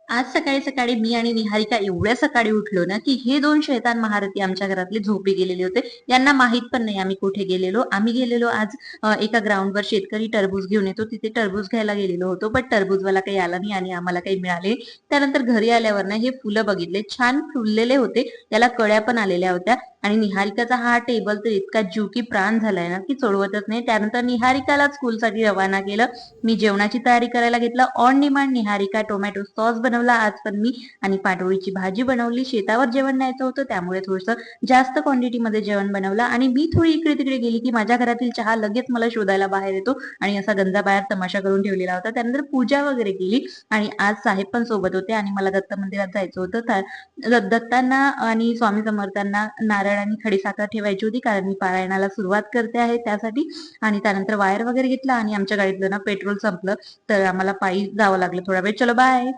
आज सकाळी सकाळी मी आणि निहारिका एवढ्या सकाळी उठलो ना, की हे दोन शैतान महारथी आमच्या घरातले झोपी गेलेले होते. यांना माहित पण नाही आम्ही कुठे गेलेलो. आम्ही गेलेलो आज एका ग्राउंडवर शेतकरी टरबूज घेऊन येतो, तिथे टरबूज घ्यायला गेलेलो होतो. पण टरबूजवाला काही आला नाही आणि आम्हाला काही मिळाले. त्यानंतर घरी आल्यावर ना हे फुलं बघितले, छान फुललेले होते. त्याला कळ्या पण आलेल्या होत्या आणि निहारिकाचा हा टेबल तर इतका जीव की प्राण झालाय ना, की सोडवतच नाही. त्यानंतर निहारिकाला स्कूलसाठी रवाना केलं. मी जेवणाची तयारी करायला घेतलं. On demand Niharika tomato sauce बनवला आज पण मी आणि पाटोळीची भाजी बनवली. शेतावर जेवण न्यायचं होतं त्यामुळे थोडंसं जास्त क्वांटिटीमध्ये जेवण बनवलं आणि मी थोडी इकडे तिकडे गेली की माझ्या घरातील चहा लगेच मला शोधायला बाहेर येतो आणि असा गंजा बाहेर तमाशा करून ठेवलेला होता. त्यानंतर पूजा वगैरे केली आणि आज साहेब पण सोबत होते आणि मला दत्त मंदिरात जायचं होतं. दत्तांना आणि स्वामी समर्थांना नारळ आणि खडीसाखर ठेवायची होती कारण मी पारायणाला सुरुवात करते आहे त्यासाठी. आणि त्यानंतर वायर वगैरे घेतला आणि आमच्या गाडीतलं ना पेट्रोल संपलं तर आम्हाला पायी जावं लागलं थोडा वेळ. चलो बाय.